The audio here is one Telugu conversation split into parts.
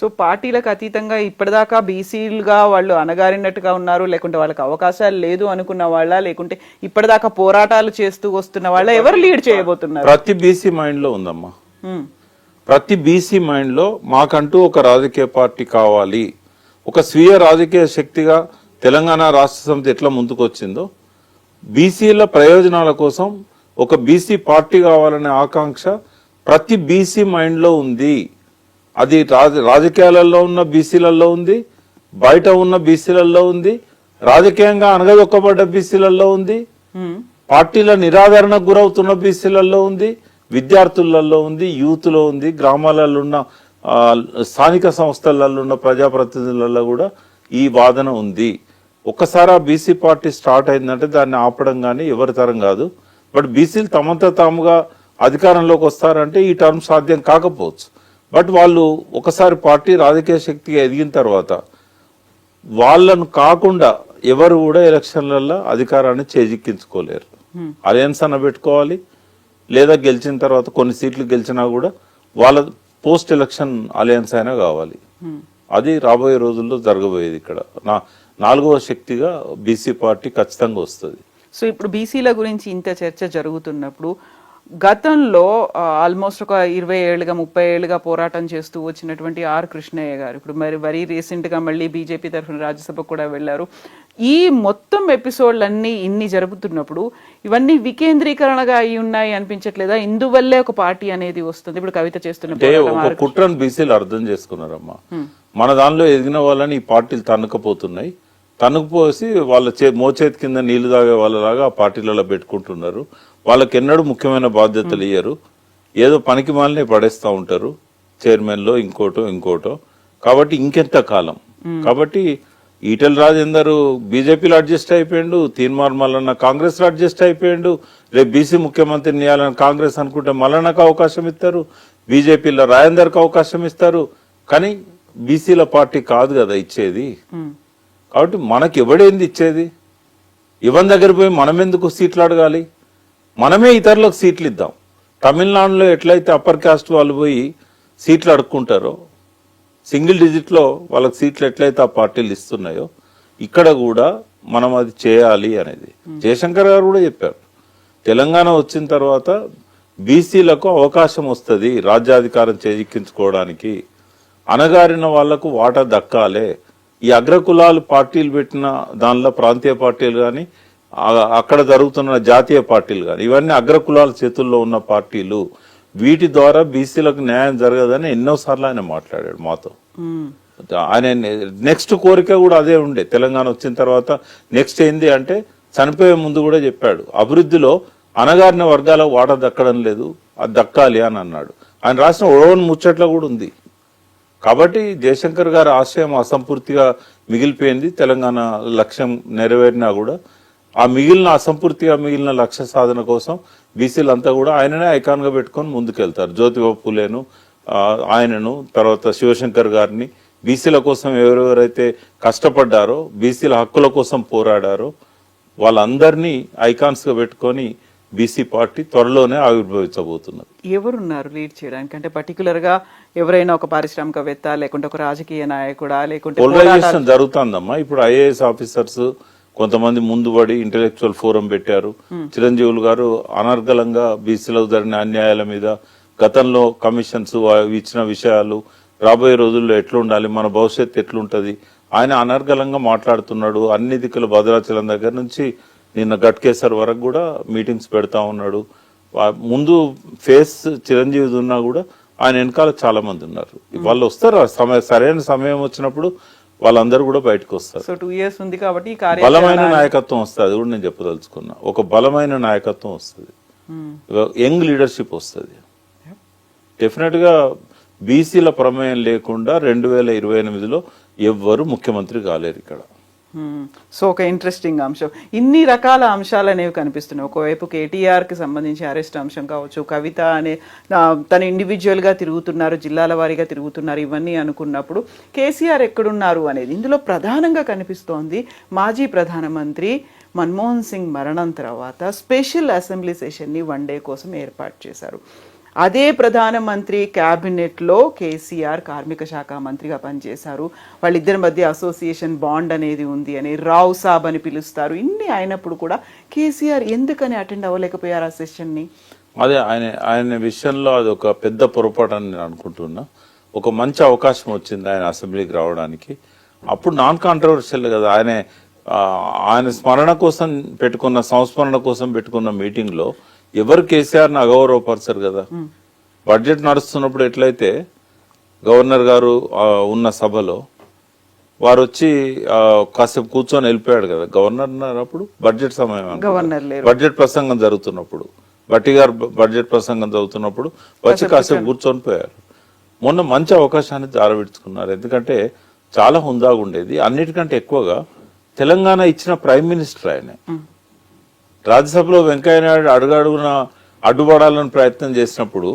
సో పార్టీలకు అతీతంగా ఇప్పటిదాకా బీసీలుగా వాళ్ళు అణగారినట్టుగా ఉన్నారు, లేకుంటే వాళ్ళకి అవకాశాలు లేదు అనుకున్న వాళ్ళ, లేకుంటే ఇప్పటిదాకా పోరాటాలు చేస్తూ వస్తున్న వాళ్ళ, ఎవరు లీడ్ చేయబోతున్నారు? ప్రతి బీసీ మైండ్ లో ఉందమ్మా. ప్రతి బీసీ మైండ్ లో మాకంటూ ఒక రాజకీయ పార్టీ కావాలి, ఒక స్వీయ రాజకీయ శక్తిగా తెలంగాణ రాష్ట్ర సమితి ఎట్లా ముందుకు వచ్చిందో బీసీల ప్రయోజనాల కోసం ఒక బీసీ పార్టీ కావాలనే ఆకాంక్ష ప్రతి బీసీ మైండ్ లో ఉంది. అది రాజకీయాలలో ఉన్న బీసీలలో ఉంది, బయట ఉన్న బీసీలలో ఉంది, రాజకీయంగా అనగదొక్కబడ్డ బీసీలలో ఉంది, పార్టీల నిరాదరణకు గురవుతున్న బీసీలలో ఉంది, విద్యార్థులలో ఉంది, యూత్ లో ఉంది, గ్రామాలలో ఉన్న స్థానిక సంస్థలలో ఉన్న ప్రజాప్రతినిధులలో కూడా ఈ వాదన ఉంది. ఒక్కసారి ఆ బీసీ పార్టీ స్టార్ట్ అయిందంటే దాన్ని ఆపడం కానీ ఎవరి తరం కాదు. బట్ బీసీలు తమంతా తాముగా అధికారంలోకి వస్తారంటే ఈ టర్మ్ సాధ్యం కాకపోవచ్చు. బట్ వాళ్ళు ఒకసారి పార్టీ రాజకీయ శక్తిగా ఎదిగిన తర్వాత వాళ్ళను కాకుండా ఎవరు కూడా ఎలక్షన్లలో అధికారాన్ని చేజిక్కించుకోలేరు. అలయన్స్ అన్న పెట్టుకోవాలి, లేదా గెలిచిన తర్వాత కొన్ని సీట్లు గెలిచినా కూడా వాళ్ళ పోస్ట్ ఎలక్షన్ అలయన్స్ అయినా కావాలి. అది రాబోయే రోజుల్లో జరగబోయేది. ఇక్కడ నాలుగవ శక్తిగా బీసీ పార్టీ ఖచ్చితంగా వస్తుంది. సో ఇప్పుడు బీసీల గురించి ఇంత చర్చ జరుగుతున్నప్పుడు గతంలో ఆల్మోస్ట్ ఒక 20 ఏళ్ళుగా 30 ఏళ్ళుగా పోరాటం చేస్తూ వచ్చినటువంటి ఆర్ కృష్ణయ్య గారు ఇప్పుడు వెరీ రీసెంట్గా మళ్ళీ బీజేపీ తరఫున రాజ్యసభకు కూడా వెళ్ళారు. ఈ మొత్తం ఎపిసోడ్లన్నీ ఇన్ని జరుగుతున్నప్పుడు ఇవన్నీ వికేంద్రీకరణగా అయి ఉన్నాయి అనిపించట్లేదా? ఇందువల్లే ఒక పార్టీ అనేది వస్తుంది. ఇప్పుడు కవిత చేస్తున్న కుట్రను బీసీలు అర్థం చేసుకున్నారమ్మా. మన దానిలో ఎదిగిన వాళ్ళని ఈ పార్టీలు తన్నుకపోతున్నాయి, తన్నుకుపోసి వాళ్ళ మోచేతి కింద నీళ్లు తాగే వాళ్ళలాగా ఆ పార్టీలలో పెట్టుకుంటున్నారు. వాళ్ళకి ఎన్నడూ ముఖ్యమైన బాధ్యతలు ఇయ్యరు, ఏదో పనికి మాలనే పడేస్తూ ఉంటారు, చైర్మన్లో ఇంకోటో. కాబట్టి ఇంకెంత కాలం? కాబట్టి ఈటెల రాజేందర్ బీజేపీలో అడ్జస్ట్ అయిపోయాడు, తీన్మార్ మల్లన్న కాంగ్రెస్ లో అడ్జస్ట్ అయిపోయాడు. రేపు బీసీ ముఖ్యమంత్రిని ఇవ్వాలని కాంగ్రెస్ అనుకుంటే మల్లన్నకు అవకాశం ఇస్తారు, బీజేపీలో రాజేందర్కి అవకాశం ఇస్తారు. కానీ బీసీల పార్టీ కాదు కదా ఇచ్చేది. కాబట్టి మనకి ఎవడేంది ఇచ్చేది? ఇవన్ దగ్గర పోయి మనం ఎందుకు సీట్లు అడగాలి? మనమే ఇతరులకు సీట్లు ఇద్దాం. తమిళనాడులో ఎట్లయితే అప్పర్ కాస్ట్ వాళ్ళు పోయి సీట్లు అడుక్కుంటారో, సింగిల్ డిజిట్లో వాళ్ళకి సీట్లు ఎట్లయితే ఆ పార్టీలు ఇస్తున్నాయో, ఇక్కడ కూడా మనం అది చేయాలి అనేది జయశంకర్ గారు కూడా చెప్పారు. తెలంగాణ వచ్చిన తర్వాత బీసీలకు అవకాశం వస్తుంది రాజ్యాధికారం చేజిక్కించుకోవడానికి, అణగారిన వాళ్లకు వాటా దక్కాలే. ఈ అగ్రకులాలు పార్టీలు పెట్టిన దానిలో ప్రాంతీయ పార్టీలు కానీ అక్కడ జరుగుతున్న జాతీయ పార్టీలు కానీ ఇవన్నీ అగ్రకులాల చేతుల్లో ఉన్న పార్టీలు. వీటి ద్వారా బీసీలకు న్యాయం జరగదని ఎన్నోసార్లు ఆయన మాట్లాడాడు మాతో. ఆయన నెక్స్ట్ కోరిక కూడా అదే ఉండే. తెలంగాణ వచ్చిన తర్వాత నెక్స్ట్ ఏంది అంటే చనిపోయే ముందు కూడా చెప్పాడు, అభివృద్ధిలో అణగారిన వర్గాలకు వాటా దక్కడం లేదు, అది దక్కాలి అని అన్నాడు. ఆయన రాసిన ఒడవని ముచ్చట్లో కూడా ఉంది. కాబట్టి జయశంకర్ గారి ఆశయం అసంపూర్తిగా మిగిలిపోయింది. తెలంగాణ లక్ష్యం నెరవేరినా కూడా ఆ అసంపూర్తిగా మిగిలిన లక్ష్య సాధన కోసం బీసీలంతా కూడా ఆయననే ఐకాన్ గా పెట్టుకొని ముందుకెళ్తారు. జ్యోతిబా పూలేను, ఆయనను, తర్వాత శివశంకర్ గారిని, బీసీల కోసం ఎవరెవరైతే కష్టపడ్డారో, బీసీల హక్కుల కోసం పోరాడారో వాళ్ళందరినీ ఐకాన్స్ గా పెట్టుకొని బీసీ పార్టీ త్వరలోనే ఆవిర్భవించబోతున్నారు. ఎవరున్నారు లీడ్ చేయడానికి? అంటే పర్టికులర్ గా ఎవరైనా ఒక పారిశ్రామికవేత్త, లేకుంటే ఒక రాజకీయ నాయకుడా, లేకుంటే పోలరైజేషన్ జరుగుతుందమ్మా. ఇప్పుడు ఐఏఎస్ ఆఫీసర్స్ కొంతమంది ముందుబడి ఇంటెలెక్చువల్ ఫోరం పెట్టారు. చిరంజీవులు గారు అనర్గళంగా బీసీలకు జరిగిన అన్యాయాల మీద, గతంలో కమిషన్స్ ఇచ్చిన విషయాలు, రాబోయే రోజుల్లో ఎట్లుండాలి, మన భవిష్యత్తు ఎట్లుంటది, ఆయన అనర్గళంగా మాట్లాడుతున్నాడు. అన్ని దిక్కుల భద్రాచలం దగ్గర నుంచి నిన్న గట్కేసర్ వరకు కూడా మీటింగ్స్ పెడతా ఉన్నాడు. ముందు ఫేస్ చిరంజీవి ఉన్నా కూడా ఆయన వెనకాల చాలా మంది ఉన్నారు. వాళ్ళు వస్తారు, సరైన సమయం వచ్చినప్పుడు వాళ్ళందరూ కూడా బయటకు వస్తారు. సో 2 years ఉంది కాబట్టి బలమైన నాయకత్వం వస్తుంది. అది కూడా నేను చెప్పదలుచుకున్నా. ఒక బలమైన నాయకత్వం వస్తుంది, యంగ్ లీడర్షిప్ వస్తుంది. డెఫినెట్ గా బీసీల ప్రమేయం లేకుండా 2028లో ఎవ్వరు ముఖ్యమంత్రి కాలేరు ఇక్కడ. సో ఒక ఇంట్రెస్టింగ్ అంశం. ఇన్ని రకాల అంశాలు అనేవి కనిపిస్తున్నాయి. ఒకవైపు కేటీఆర్కి సంబంధించి అరెస్ట్ అంశం కావచ్చు, కవిత అనే తను ఇండివిజువల్గా తిరుగుతున్నారు, జిల్లాల వారీగా తిరుగుతున్నారు, ఇవన్నీ అనుకున్నప్పుడు కేసీఆర్ ఎక్కడున్నారు అనేది ఇందులో ప్రధానంగా కనిపిస్తోంది. మాజీ ప్రధానమంత్రి మన్మోహన్ సింగ్ మరణం తర్వాత స్పెషల్ అసెంబ్లీ సెషన్ని 1 day కోసం ఏర్పాటు చేశారు. అదే ప్రధానమంత్రి క్యాబినెట్లో కేసీఆర్ కార్మిక శాఖ మంత్రిగా పనిచేశారు. వాళ్ళిద్దరి మధ్య అసోసియేషన్ బాండ్ అనేది ఉంది అని, రావు సాబ్ అని పిలుస్తారు. ఇన్ని అయినప్పుడు కూడా కేసీఆర్ ఎందుకని అటెండ్ అవ్వలేకపోయారు ఆ సెషన్ని? అదే ఆయన విషయంలో అది ఒక పెద్ద పొరపాటు అని నేను అనుకుంటున్నా. ఒక మంచి అవకాశం వచ్చింది ఆయన అసెంబ్లీకి రావడానికి. అప్పుడు నాన్ కాంట్రవర్షియల్ కదా, ఆయన స్మరణ కోసం పెట్టుకున్న, సంస్మరణ కోసం పెట్టుకున్న మీటింగ్ లో ఎవరు కేసీఆర్ని అగౌరవపరచరు కదా. బడ్జెట్ నడుస్తున్నప్పుడు ఎట్లయితే గవర్నర్ గారు ఉన్న సభలో వారు వచ్చి కాసేపు కూర్చొని వెళ్ళిపోయాడు కదా గవర్నర్. అప్పుడు బడ్జెట్ సమయం, బడ్జెట్ ప్రసంగం జరుగుతున్నప్పుడు, బట్టి గారు బడ్జెట్ ప్రసంగం చదువుతున్నప్పుడు వచ్చి కాసేపు కూర్చొని పోయారు. మొన్న మంచి అవకాశాన్ని జారవిడ్చుకున్నారు. ఎందుకంటే చాలా హుందాగా ఉండేది. అన్నిటికంటే ఎక్కువగా తెలంగాణ ఇచ్చిన ప్రైమ్ మినిస్టర్ ఆయన. రాజ్యసభలో వెంకయ్యనాయుడు అడుగడుగున అడ్డుపడాలని ప్రయత్నం చేసినప్పుడు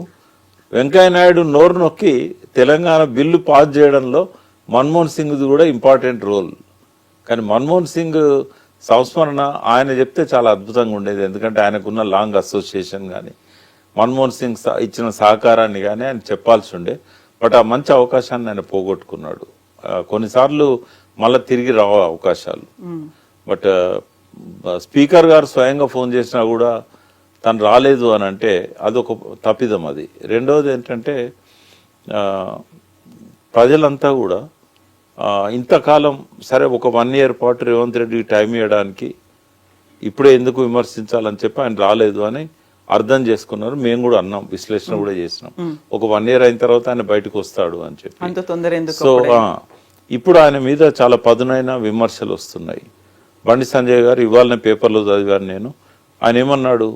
వెంకయ్యనాయుడు నోరు నొక్కి తెలంగాణ బిల్లు పాస్ చేయడంలో మన్మోహన్ సింగ్ది కూడా ఇంపార్టెంట్ రోల్. కానీ మన్మోహన్ సింగ్ సంస్మరణ ఆయన చెప్తే చాలా అద్భుతంగా ఉండేది. ఎందుకంటే ఆయనకున్న లాంగ్ అసోసియేషన్ కానీ, మన్మోహన్ సింగ్ ఇచ్చిన సహకారాన్ని కానీ ఆయన చెప్పాల్సి ఉండే. బట్ ఆ మంచి అవకాశాన్ని ఆయన పోగొట్టుకున్నాడు. కొన్నిసార్లు మళ్ళీ తిరిగి రావు అవకాశాలు. బట్ స్పీకర్ గారు స్వయంగా ఫోన్ చేసినా కూడా తను రాలేదు అని అంటే అదొక తప్పిదం. అది రెండవది ఏంటంటే ప్రజలంతా కూడా ఇంతకాలం సరే ఒక 1 year పాటు రేవంత్ రెడ్డికి టైం ఇవ్వడానికి ఇప్పుడే ఎందుకు విమర్శించాలని చెప్పి ఆయన రాలేదు అని అర్థం చేసుకున్నారు. మేము కూడా అన్నాం, విశ్లేషణ కూడా చేసినాం. ఒక 1 year అయిన తర్వాత ఆయన బయటకు వస్తాడు అని చెప్పి. సో ఇప్పుడు ఆయన మీద చాలా పదునైన విమర్శలు వస్తున్నాయి. బండి సంజయ్ గారు ఇవాళ పేపర్లో చదివాను నేను. ఆయన ఏమన్నాడు,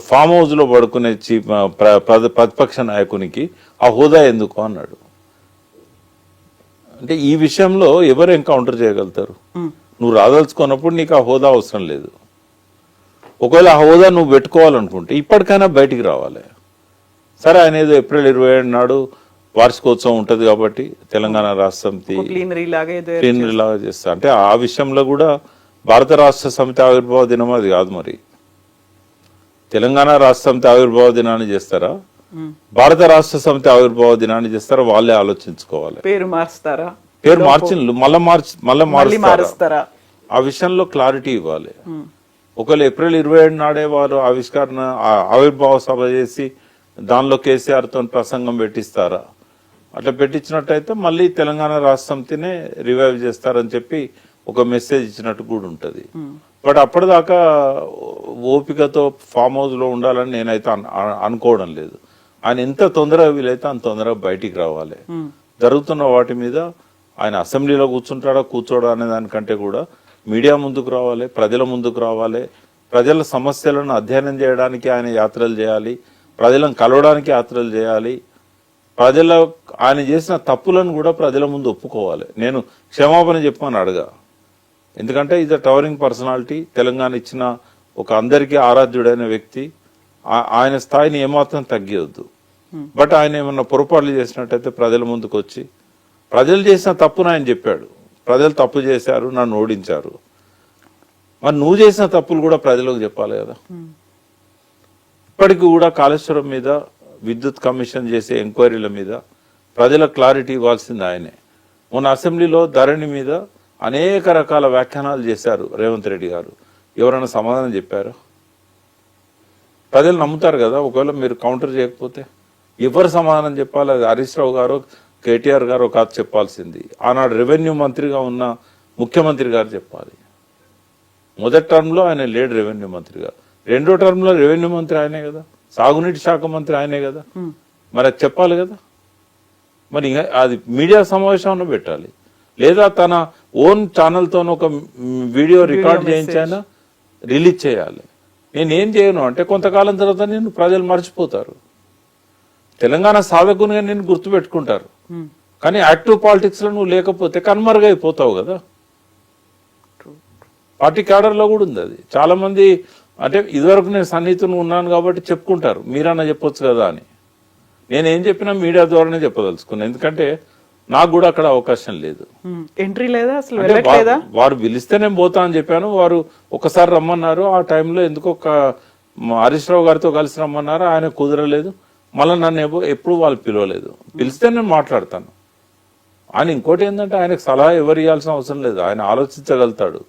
ఫామ్ హౌస్ లో పడుకునే ప్రతిపక్ష నాయకునికి ఆ హోదా ఎందుకు అన్నాడు. అంటే ఈ విషయంలో ఎవరు ఎన్కౌంటర్ చేయగలుగుతారు? నువ్వు రాదలుచుకున్నప్పుడు నీకు ఆ హోదా అవసరం లేదు. ఒకవేళ ఆ హోదా నువ్వు పెట్టుకోవాలనుకుంటే ఇప్పటికైనా బయటికి రావాలి. సరే, ఆయన ఏదో April 27 నాడు వార్షికోత్సవం ఉంటది కాబట్టి తెలంగాణ రాష్ట్ర సమితి ప్లీనరీ లాగా చేస్తా అంటే ఆ విషయంలో కూడా భారత రాష్ట్ర సమితి ఆవిర్భావ దినం అది కాదు. మరి తెలంగాణ రాష్ట్ర సమితి ఆవిర్భావ దినాన్ని చేస్తారా, భారత రాష్ట్ర సమితి ఆవిర్భావ దినాన్ని చేస్తారా? వాళ్ళే ఆలోచించుకోవాలి. పేరు మారుస్తారా, పేరు మళ్ళీ మారుస్తారా? ఆ విషయంలో క్లారిటీ ఇవ్వాలి. ఒకవేళ April 27 నాడే వారు ఆవిర్భావ సభ చేసి దానిలో కేసీఆర్ తో ప్రసంగం పెట్టిస్తారా? అట్లా పెట్టించినట్టయితే మళ్ళీ తెలంగాణ రాష్ట్ర సమితినే రివైవ్ చేస్తారని చెప్పి ఒక మెసేజ్ ఇచ్చినట్టు కూడా ఉంటది. బట్ అప్పటిదాకా ఓపికతో ఫామ్ హౌస్ లో ఉండాలని నేనైతే అనుకోవడం లేదు. ఆయన ఎంత తొందరగా వీలైతే అంత తొందరగా బయటికి రావాలి. జరుగుతున్న వాటి మీద ఆయన అసెంబ్లీలో కూర్చోడా అనే దానికంటే కూడా మీడియా ముందుకు రావాలి, ప్రజల ముందుకు రావాలి. ప్రజల సమస్యలను అధ్యయనం చేయడానికి ఆయన యాత్రలు చేయాలి, ప్రజలను కలవడానికి యాత్రలు చేయాలి. ఆయన చేసిన తప్పులను కూడా ప్రజల ముందు ఒప్పుకోవాలి. నేను క్షమాపణ చెప్పమని అడగా. ఎందుకంటే is a towering personality. Telangana ఇచ్చిన ఒక అందరికీ ఆరాధ్యుడైన వ్యక్తి. ఆయన స్థాయిని ఏమాత్రం తగ్గియొద్దు. బట్ ఆయన ఏమన్నా పొరపాట్లు చేసినట్టయితే ప్రజల ముందుకు వచ్చి ప్రజలు చేసిన తప్పును ఆయన చెప్పాడు. ప్రజలు తప్పు చేశారు, నన్ను ఓడించారు. మరి నువ్వు చేసిన తప్పులు కూడా ప్రజలకు చెప్పాలి కదా. ఇప్పటికి కూడా కాళేశ్వరం మీద, విద్యుత్ కమిషన్ చేసే ఎంక్వైరీల మీద ప్రజలకు క్లారిటీ ఇవ్వాల్సింది ఆయనే. మొన్న అసెంబ్లీలో ధరణి మీద అనేక రకాల వ్యాఖ్యానాలు చేశారు రేవంత్ రెడ్డి గారు. ఎవరైనా సమాధానం చెప్పారా? ప్రజలు నమ్ముతారు కదా. ఒకవేళ మీరు కౌంటర్ చేయకపోతే ఎవరు సమాధానం చెప్పాలి? అది హరీష్ రావు గారు, కేటీఆర్ గారు కాదు చెప్పాల్సింది. ఆనాడు రెవెన్యూ మంత్రిగా ఉన్న ముఖ్యమంత్రి గారు చెప్పాలి. మొదటి టర్మ్ లో ఆయన లేడు రెవెన్యూ మంత్రి గారు, రెండో టర్మ్ లో రెవెన్యూ మంత్రి ఆయనే కదా, సాగునీటి శాఖ మంత్రి ఆయనే కదా. మరి అది చెప్పాలి కదా. మరి అది మీడియా సమావేశంలో పెట్టాలి, లేదా తన ఓన్ ఛానల్తో ఒక వీడియో రికార్డ్ చేయించైనా రిలీజ్ చేయాలి. నేనేం చేయను అంటే కొంతకాలం తర్వాత నేను ప్రజలు మర్చిపోతారు. తెలంగాణ సాధకునిగా నేను గుర్తుపెట్టుకుంటారు. కానీ యాక్టివ్ పాలిటిక్స్ లో నువ్వు లేకపోతే కనుమరుగైపోతావు కదా. పార్టీ క్యాడర్ లో కూడా ఉంది అది. చాలా మంది అంటే ఇదివరకు నేను సన్నిహితుని ఉన్నాను కాబట్టి చెప్పుకుంటారు, మీరన్నా చెప్పొచ్చు కదా అని. నేనేం చెప్పినా మీడియా ద్వారానే చెప్పదలుచుకున్నాను. ఎందుకంటే నాకు కూడా అక్కడ అవకాశం లేదు, ఎంట్రీ లేదా, అసలు వారు పిలిస్తే నేను పోతా అని చెప్పాను. వారు ఒకసారి రమ్మన్నారు. ఆ టైంలో ఎందుకో హరీష్ రావు గారితో కలిసి రమ్మన్నారు, ఆయన కుదరలేదు. మళ్ళీ నన్ను ఎప్పుడు వాళ్ళు పిలవలేదు. పిలిస్తే నేను మాట్లాడతాను. ఆయన ఇంకోటి ఏంటంటే ఆయనకు సలహా ఎవరు ఇవ్వాల్సిన అవసరం లేదు, ఆయన ఆలోచించగలుగుతాడు.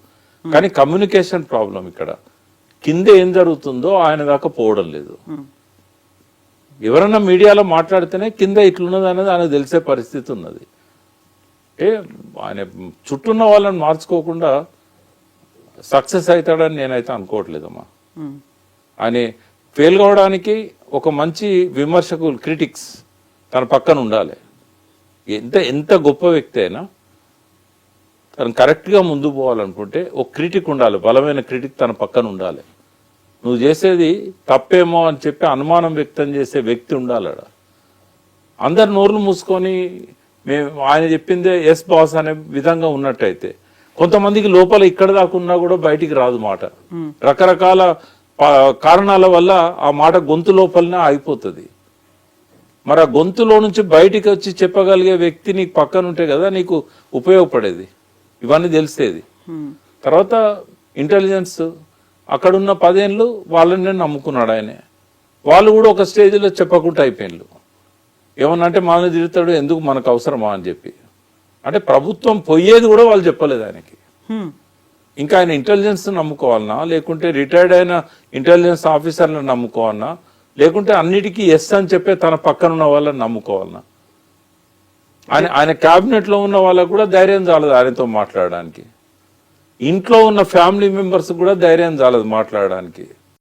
కానీ కమ్యూనికేషన్ ప్రాబ్లం ఇక్కడ, కింద ఏం జరుగుతుందో ఆయన దాకా పోవడం లేదు. ఎవరన్నా మీడియాలో మాట్లాడితేనే కింద ఇట్లున్నది అనేది ఆయనకు తెలిసే పరిస్థితి ఉన్నది. ఆయన చుట్టూ ఉన్న వాళ్ళని మార్చుకోకుండా సక్సెస్ అవుతాడని నేనైతే అనుకోవట్లేదమ్మా. ఆయన ఫెయిల్ కావడానికి ఒక మంచి విమర్శకులు, క్రిటిక్స్ తన పక్కన ఉండాలి. ఎంత గొప్ప వ్యక్తి అయినా తను కరెక్ట్గా ముందుకు పోవాలనుకుంటే ఒక క్రిటిక్ ఉండాలి, బలమైన క్రిటిక్ తన పక్కన ఉండాలి. నువ్వు చేసేది తప్పేమో అని చెప్పి అనుమానం వ్యక్తం చేసే వ్యక్తి ఉండాలి. అందరు నోర్లు మూసుకొని మేము ఆయన చెప్పిందే ఎస్ బాస్ అనే విధంగా ఉన్నట్టయితే కొంతమందికి లోపల ఇక్కడ దాకా ఉన్నా కూడా బయటికి రాదు మాట. రకరకాల కారణాల వల్ల ఆ మాట గొంతు లోపలనే ఆగిపోతుంది. మరి ఆ గొంతులో నుంచి బయటికి వచ్చి చెప్పగలిగే వ్యక్తి నీకు పక్కన ఉంటే కదా నీకు ఉపయోగపడేది, ఇవన్నీ తెలిసేది. తర్వాత ఇంటెలిజెన్స్ అక్కడున్న 10 ఏళ్ళు వాళ్ళని నమ్ముకున్నాడు ఆయన. వాళ్ళు కూడా ఒక స్టేజ్లో చెప్పకుండా అయిపోయినారు. ఏమన్నా అంటే మనల్ని తిరుగుతాడు, ఎందుకు మనకు అవసరమా అని చెప్పి. అంటే ప్రభుత్వం పోయేది కూడా వాళ్ళు చెప్పలేదు ఆయనకి. ఇంకా ఆయన ఇంటెలిజెన్స్ నమ్ముకోవాలన్నా, లేకుంటే రిటైర్డ్ అయిన ఇంటెలిజెన్స్ ఆఫీసర్లను నమ్ముకోవాలన్నా, లేకుంటే అన్నిటికీ ఎస్ అని చెప్పే తన పక్కన ఉన్న వాళ్ళని నమ్ముకోవాలన్నా. ఆయన క్యాబినెట్ లో ఉన్న వాళ్ళకు కూడా ధైర్యం చాలదు ఆయనతో మాట్లాడడానికి. ఇంట్లో ఉన్న ఫ్యామిలీ మెంబర్స్ కూడా ధైర్యం చాలదు మాట్లాడడానికి.